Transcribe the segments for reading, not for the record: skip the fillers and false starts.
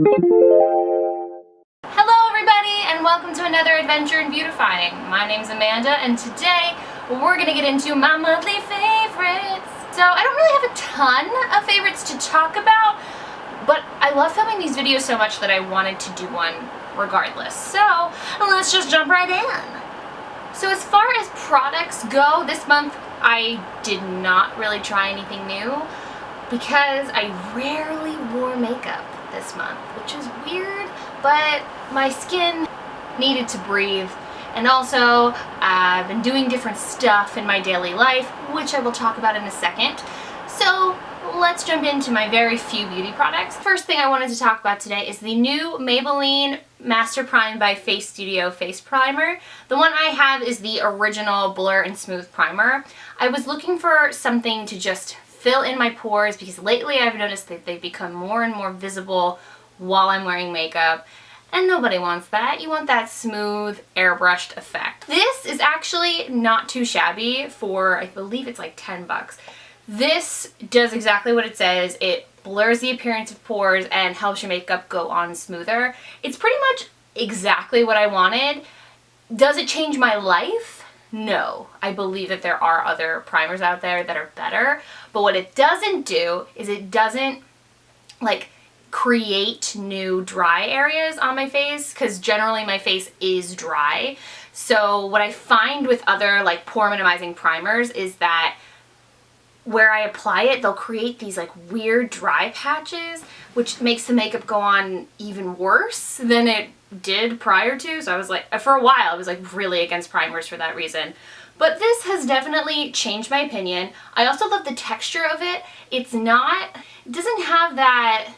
Hello everybody and welcome to another adventure in beautifying. My name's Amanda and today we're gonna get into my monthly favorites. So I don't really have a ton of favorites to talk about, but I love filming these videos so much that I wanted to do one regardless. So let's just jump right in. So as far as products go, this month I did not really try anything new because I rarely wore makeup this month, which is weird, but my skin needed to breathe, and also I've been doing different stuff in my daily life, which I will talk about in a second. So let's jump into my very few beauty products. First thing I wanted to talk about today is the new Maybelline Master Prime by FaceStudio Face Primer. The one I have is the original Blur and Smooth Primer. I was looking for something to just fill in my pores because lately I've noticed that they've become more and more visible while I'm wearing makeup, and nobody wants that. You want that smooth, airbrushed effect. This is actually not too shabby for, I believe it's like 10 bucks. This does exactly what it says. It blurs the appearance of pores and helps your makeup go on smoother. It's pretty much exactly what I wanted. Does it change my life? No. I believe that there are other primers out there that are better, but what it doesn't do is it doesn't like create new dry areas on my face, because generally my face is dry. So what I find with other like pore minimizing primers is that where I apply it, they'll create these like weird dry patches, which makes the makeup go on even worse than it did prior to. So I was like, for a while I was like really against primers for that reason. But this has definitely changed my opinion. I also love the texture of it. It doesn't have that,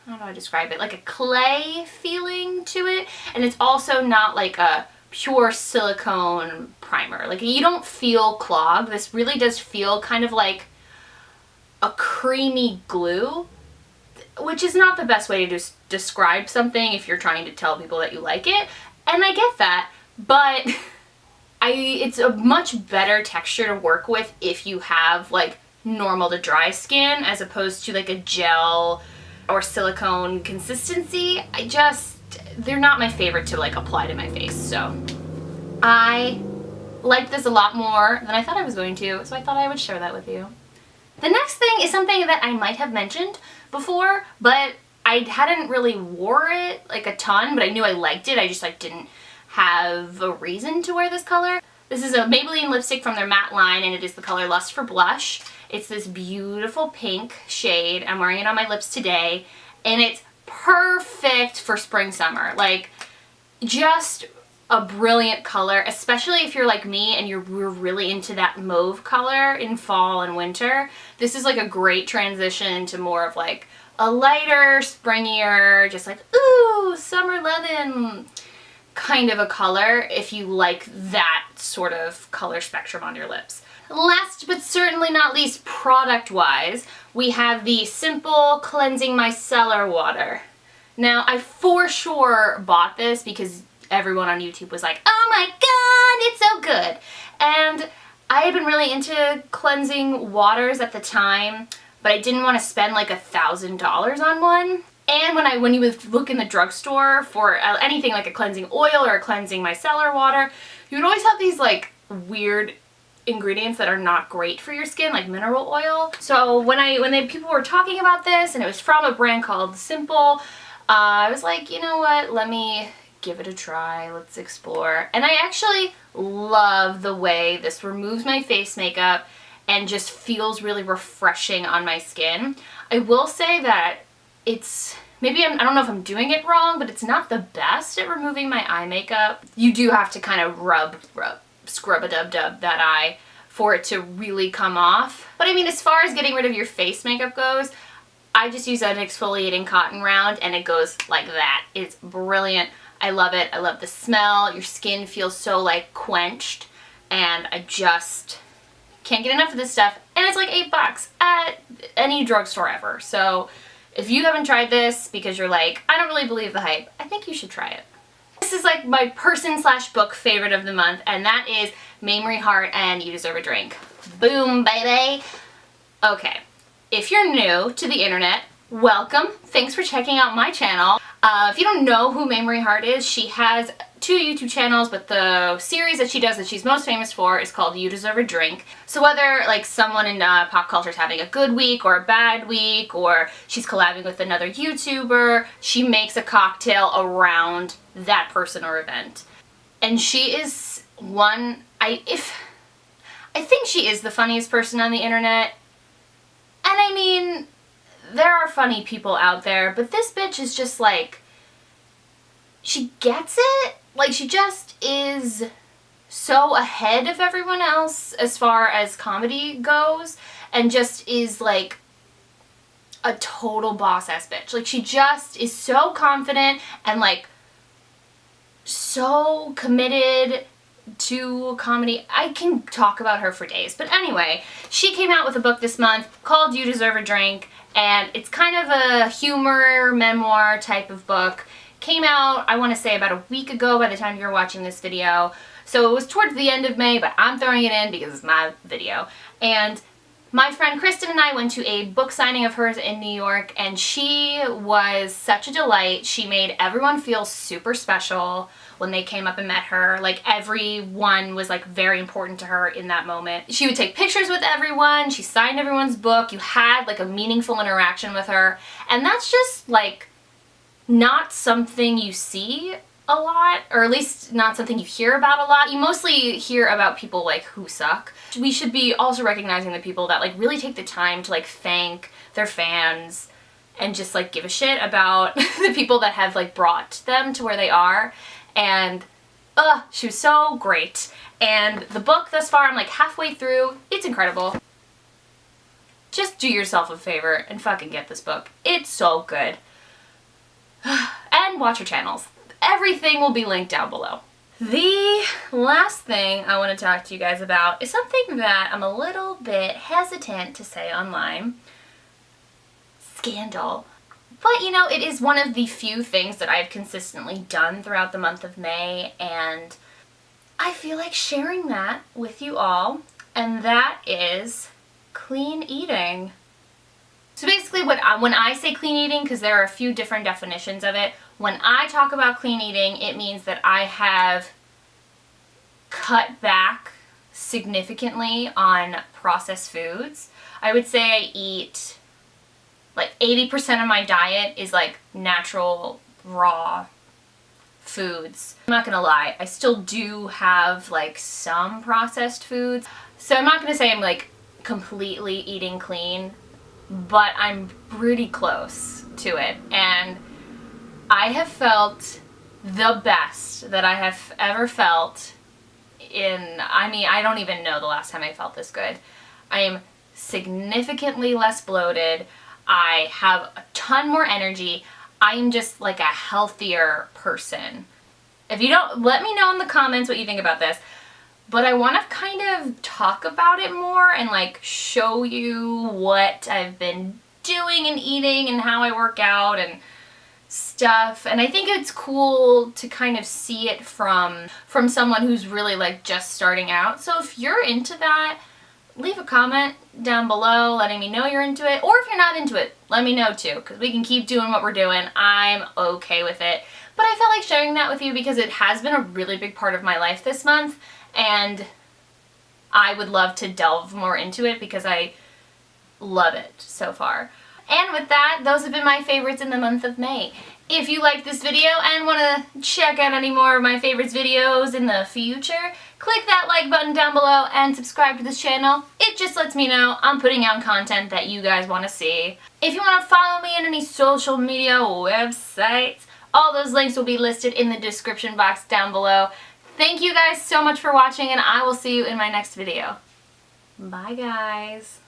I don't know how to describe it, like a clay feeling to it. And it's also not like a pure silicone primer. Like, you don't feel clogged. This really does feel kind of like a creamy glue, which is not the best way to just describe something if you're trying to tell people that you like it. And I get that, but it's a much better texture to work with if you have like normal to dry skin as opposed to like a gel or silicone consistency. They're not my favorite to like apply to my face. So I like this a lot more than I thought I was going to, so I thought I would share that with you. The next thing is something that I might have mentioned before, but I hadn't really wore it like a ton, but I knew I liked it. I just like didn't have a reason to wear this color. This is a Maybelline lipstick from their matte line, and it is the color Lust for Blush. It's this beautiful pink shade. I'm wearing it on my lips today, and it's perfect for spring summer. Like, just a brilliant color, especially if you're like me and we're really into that mauve color in fall and winter. This is like a great transition into more of like a lighter, springier, just like, ooh, summer lovin' kind of a color if you like that sort of color spectrum on your lips. Last but certainly not least, product-wise, we have the Simple Cleansing Micellar Water. Now, I for sure bought this because everyone on YouTube was like, oh my god, it's so good. And I had been really into cleansing waters at the time, but I didn't want to spend like $1,000 on one. And when you would look in the drugstore for anything like a cleansing oil or a cleansing micellar water, you would always have these like weird ingredients that are not great for your skin, like mineral oil. So when people were talking about this and it was from a brand called Simple, I was like, you know what, let me give it a try, let's explore. And I actually love the way this removes my face makeup and just feels really refreshing on my skin. I will say that it's, I don't know if I'm doing it wrong, but it's not the best at removing my eye makeup. You do have to kind of scrub-a-dub-dub that eye for it to really come off. But I mean, as far as getting rid of your face makeup goes, I just use an exfoliating cotton round and it goes like that. It's brilliant. I love it. I love the smell. Your skin feels so like quenched, and I just can't get enough of this stuff. And it's like $8 at any drugstore ever. So if you haven't tried this because you're like, I don't really believe the hype, I think you should try it. This is like my person/book favorite of the month, and that is Mamrie, Hart, and You Deserve a Drink. Boom, baby. Okay, if you're new to the internet, welcome. Thanks for checking out my channel. If you don't know who Mamrie Hart is, she has 2 YouTube channels, but the series that she does that she's most famous for is called You Deserve a Drink. So whether like someone in pop culture is having a good week or a bad week, or she's collabing with another YouTuber, she makes a cocktail around that person or event. And she is one, I think she is the funniest person on the internet. And I mean, there are funny people out there, but this bitch is just like, she gets it. Like, she just is so ahead of everyone else as far as comedy goes, and just is like a total boss-ass bitch. Like, she just is so confident and like so committed to comedy. I can talk about her for days. But anyway, she came out with a book this month called You Deserve a Drink, and it's kind of a humor memoir type of book. Came out, I want to say, about a week ago by the time you're watching this video. So it was towards the end of May, but I'm throwing it in because it's my video. And my friend Kristen and I went to a book signing of hers in New York, and she was such a delight. She made everyone feel super special when they came up and met her. Like, everyone was like very important to her in that moment. She would take pictures with everyone. She signed everyone's book. You had like a meaningful interaction with her. And that's just like not something you see a lot, or at least not something you hear about a lot. You mostly hear about people like who suck. We should be also recognizing the people that like really take the time to like thank their fans and just like give a shit about the people that have like brought them to where they are. And she was so great. And the book thus far, I'm like halfway through. It's incredible. Just do yourself a favor and fucking get this book. It's so good. And watch her channels. Everything will be linked down below. The last thing I want to talk to you guys about is something that I'm a little bit hesitant to say online. Scandal. But, you know, it is one of the few things that I've consistently done throughout the month of May, and I feel like sharing that with you all, and that is clean eating. So basically when I say clean eating, because there are a few different definitions of it, when I talk about clean eating, it means that I have cut back significantly on processed foods. I would say I eat like 80% of my diet is like natural, raw foods. I'm not gonna lie, I still do have like some processed foods. So I'm not gonna say I'm like completely eating clean, but I'm pretty close to it, and I have felt the best that I have ever felt in, I mean, I don't even know the last time I felt this good. I am significantly less bloated. I have a ton more energy. I am just like a healthier person. If you don't, let me know in the comments what you think about this. But I want to kind of talk about it more and like show you what I've been doing and eating and how I work out and stuff. And I think it's cool to kind of see it from someone who's really like just starting out. So if you're into that, leave a comment down below letting me know you're into it. Or if you're not into it, let me know too, because we can keep doing what we're doing. I'm okay with it. But I felt like sharing that with you because it has been a really big part of my life this month. And I would love to delve more into it because I love it so far. And with that, those have been my favorites in the month of May. If you liked this video and want to check out any more of my favorites videos in the future, click that like button down below and subscribe to this channel. It just lets me know I'm putting out content that you guys want to see. If you want to follow me on any social media websites, all those links will be listed in the description box down below. Thank you guys so much for watching, and I will see you in my next video. Bye, guys.